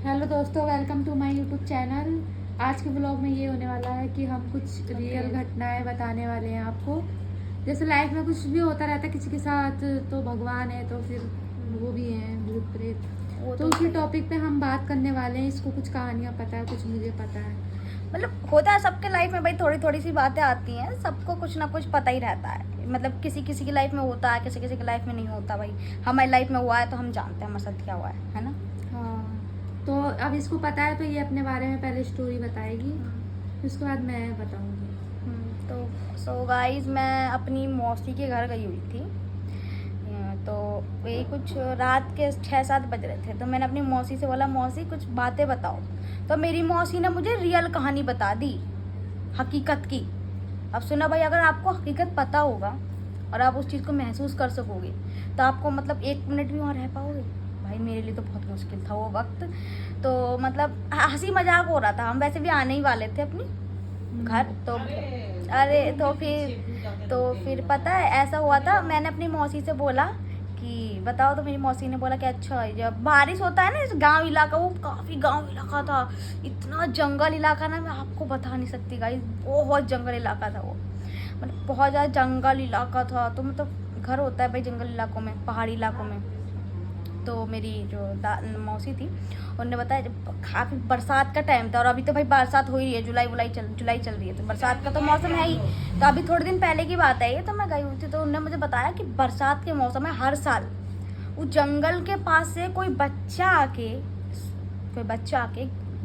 Hello दोस्तों, welcome to my YouTube channel. आज के ब्लॉग में ये होने वाला है कि हम कुछ रियल घटनाएं बताने वाले हैं आपको। जैसे लाइफ में कुछ भी होता रहता है किसी के साथ, तो भगवान है तो फिर वो भी हैं भूत प्रेत। तो उसी टॉपिक पे हम बात करने वाले हैं। इसको कुछ कहानियाँ पता है, कुछ मुझे पता है। मतलब होता है सबके लाइफ में भाई, थोड़ी थोड़ी सी बातें आती हैं, सबको कुछ ना कुछ पता ही रहता है। मतलब किसी किसी की लाइफ में होता है, किसी किसी की लाइफ में नहीं होता। भाई हमारी लाइफ में हुआ है तो हम जानते हैं हमारे साथ क्या हुआ है ना। हाँ, तो अब इसको पता है तो ये अपने बारे में पहले स्टोरी बताएगी, उसके बाद मैं बताऊँगी। तो सो गाइस, मैं अपनी मौसी के घर गई हुई थी। तो वही कुछ रात के 6-7 बज रहे थे। तो मैंने अपनी मौसी से बोला, मौसी कुछ बातें बताओ। तो मेरी मौसी ने मुझे रियल कहानी बता दी, हकीकत की। अब सुना भाई, अगर आपको हकीकत पता होगा और आप उस चीज़ को महसूस कर सकोगे तो आपको मतलब 1 मिनट भी वहाँ रह पाओगे। भाई मेरे लिए तो बहुत मुश्किल था वो वक्त। तो मतलब हंसी मजाक हो रहा था, हम वैसे भी आने ही वाले थे अपनी घर। तो अरे तो फिर पता है ऐसा हुआ था, मैंने अपनी मौसी से बोला कि बताओ। तो मेरी मौसी ने बोला कि अच्छा, जब बारिश होता है ना, इस गांव इलाका, वो काफ़ी गांव इलाका था, इतना जंगल इलाका ना, मैं आपको बता नहीं सकती गाइस, बहुत जंगल इलाका था वो। मतलब बहुत ज़्यादा जंगल इलाका था। तो मतलब घर होता है भाई जंगल इलाकों में, पहाड़ी इलाकों में। तो मेरी जो मौसी थी उन्होंने बताया, जब काफ़ी बरसात का टाइम था, और अभी तो भाई बरसात हो ही रही है, जुलाई चल रही है, तो बरसात का तो मौसम है ही। तो अभी थोड़े दिन पहले की बात है ये, तो मैं गई हुई थी। तो उन्होंने मुझे बताया कि बरसात के मौसम में हर साल उस जंगल के पास से कोई बच्चा आके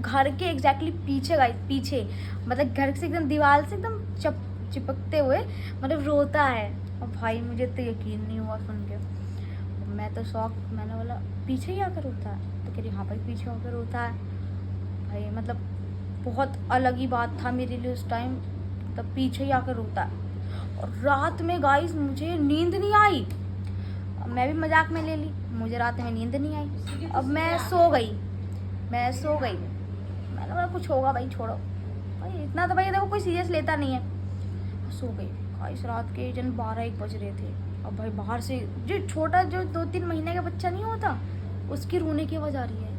घर के एग्जैक्टली पीछे पीछे, मतलब घर से एकदम दीवार से एकदम चिपकते हुए मतलब रोता है। और भाई मुझे तो यकीन नहीं हुआ सुन के। मैं तो शौक, मैंने बोला पीछे ही आकर रोता है? तो कह रही हाँ भाई पीछे आकर रोता है। भाई मतलब बहुत अलग ही बात था मेरे लिए उस टाइम, तब पीछे ही आकर रोता है। और रात में गाइस मुझे नींद नहीं आई। मैं भी मजाक में ले ली, मुझे रात में नींद नहीं आई। अब मैं सो गई। मैंने बोला कुछ होगा भाई, छोड़ो भाई, इतना तो भाई देखो कोई सीरियस लेता नहीं है। सो गई गाइस, रात के 12-1 बज रहे थे। अब भाई बाहर से जो छोटा, जो 2-3 महीने का बच्चा नहीं होता, उसकी रोने की आवाज़ आ रही है।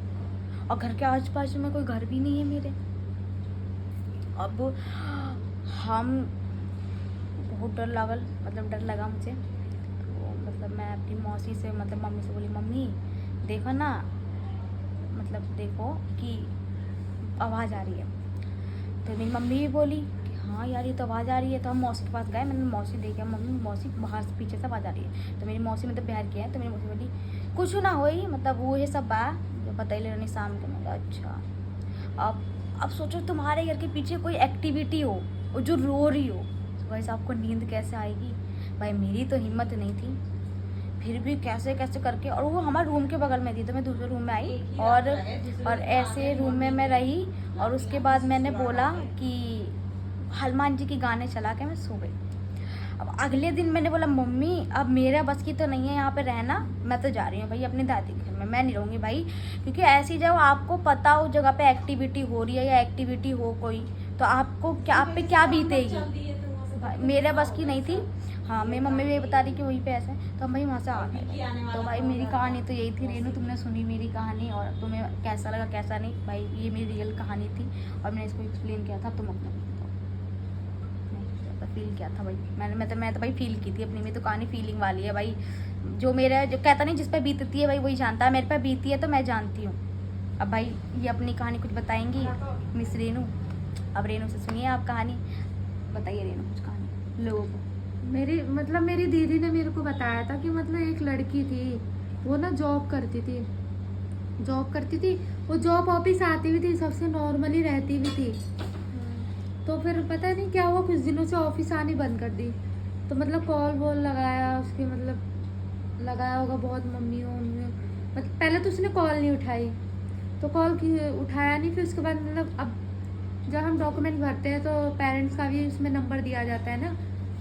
और घर के आस पास में कोई घर भी नहीं है मेरे। अब हम बहुत डर लगा मुझे। तो मतलब मैं अपनी मौसी से, मतलब मम्मी से बोली, मम्मी देखो ना, मतलब देखो कि आवाज़ आ रही है। तो मेरी मम्मी भी बोली कि हाँ यार ये तो आवाज़ आ रही है। तो हम मौसी के पास गए, मैंने मौसी देखा, मम्मी मौसी बाहर से पीछे से आवाज़ आ रही है। तो मेरी मौसी मतलब प्यार किया है। तो मेरी मौसी बोली कुछ ना हो ही, मतलब वो ये सब बा जो बतैले रहनी शाम को। मतलब अच्छा, अब सोचो तुम्हारे घर के पीछे कोई एक्टिविटी हो और जो रो रही हो, तो वैसे आपको नींद कैसे आएगी? भाई मेरी तो हिम्मत नहीं थी, फिर भी कैसे कैसे करके, और वो हमारे रूम के बगल में थी। तो मैं दूसरे रूम में आई और ऐसे रूम में मैं रही। और उसके बाद मैंने बोला कि हनुमान जी की गाने चला के मैं सो गई। अब अगले दिन मैंने बोला, मम्मी अब मेरा बस की तो नहीं है यहाँ पे रहना, मैं तो जा रही हूँ भाई अपनी दादी के घर में, मैं नहीं रहूँगी भाई। क्योंकि ऐसी जगह आपको पता हो जगह पे एक्टिविटी हो रही है या एक्टिविटी हो कोई, तो आपको क्या, आप पे क्या बीतेगी। मेरे बस की नहीं थी। हाँ, मेरी मम्मी भी ये बता रही कि वहीं पे ऐसे है। तो हम भाई वहाँ से आ गए। तो भाई मेरी कहानी तो यही थी। रेनू, तुमने सुनी मेरी कहानी और तुम्हें कैसा लगा कैसा नहीं, भाई ये मेरी रियल कहानी थी और मैंने इसको एक्सप्लेन किया था। तुम अपना फील किया था भाई, मैं तो भाई फील की थी अपनी में। तो कहानी फीलिंग वाली है भाई, जो मेरा जो कहता नहीं जिस पे बीतती है भाई वही जानता है। मेरे पे बीती है तो मैं जानती हूँ। अब भाई ये अपनी कहानी कुछ बताएंगी मिस रेनू। अब रेनू से सुनिए आप कहानी, बताइए रेनू कुछ कहानी लोगों को। मेरी दीदी ने मेरे को बताया था कि मतलब एक लड़की थी, वो ना जॉब करती थी। वो जॉब ऑफिस आती भी थी, सबसे नॉर्मली रहती भी थी। तो फिर पता नहीं क्या हुआ, कुछ दिनों से ऑफिस आनी बंद कर दी। तो मतलब कॉल वॉल लगाया उसके, मतलब लगाया होगा बहुत मम्मियों उनमें, मतलब पहले तो उसने कॉल नहीं उठाई, तो कॉल की उठाया नहीं। फिर उसके बाद मतलब अब जब हम डॉक्यूमेंट भरते हैं तो पेरेंट्स का भी उसमें नंबर दिया जाता है ना,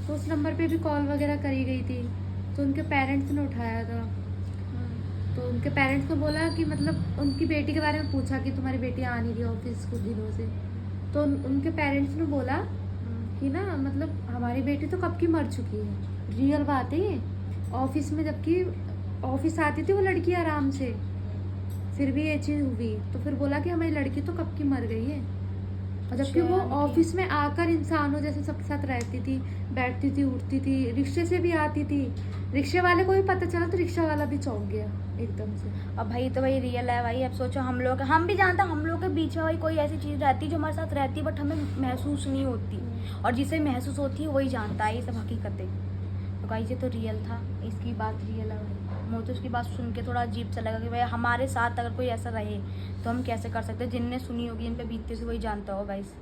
तो उस नंबर पे भी कॉल वगैरह करी गई थी। तो उनके पेरेंट्स ने उठाया था। तो उनके पेरेंट्स को बोला कि मतलब उनकी बेटी के बारे में पूछा कि तुम्हारी बेटी आ नहीं रही ऑफिस कुछ दिनों से। तो उनके पेरेंट्स ने बोला कि ना मतलब हमारी बेटी तो कब की मर चुकी है। रियल बात है ये। ऑफिस में जबकि ऑफिस आती थी वो लड़की आराम से, फिर भी ये चीज़ हुई, तो फिर बोला कि हमारी लड़की तो कब की मर गई है। और जबकि वो जानकी। ऑफिस में आकर इंसानों जैसे सबके साथ रहती थी, बैठती थी, उठती थी, रिक्शे से भी आती थी। रिक्शे वाले को भी पता चला तो रिक्शा वाला भी चौंक गया एकदम से। अब भाई तो भाई रियल है भाई। अब सोचो हम भी जानते हैं, हम लोग के बीच में भाई कोई ऐसी चीज़ रहती है जो हमारे साथ रहती है बट हमें महसूस नहीं होती, और जिसे महसूस होती है वही जानता है ये सब हकीकतें। तो गाइस ये तो रियल था, इसकी बात रियल है भाई। मुझे तो उसकी बात सुन के थोड़ा अजीब सा लगा कि भाई हमारे साथ अगर कोई ऐसा रहे तो हम कैसे कर सकते हैं। जिनने सुनी होगी, इन पे बीतते से वही जानता हो गाइस।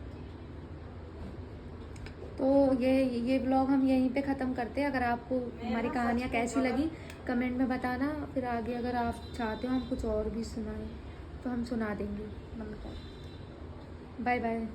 तो ये व्लॉग हम यहीं पे ख़त्म करते हैं। अगर आपको हमारी कहानियाँ कैसी लगी कमेंट में बताना। फिर आगे अगर आप चाहते हो हम कुछ और भी सुनाएं तो हम सुना देंगे। Bye bye.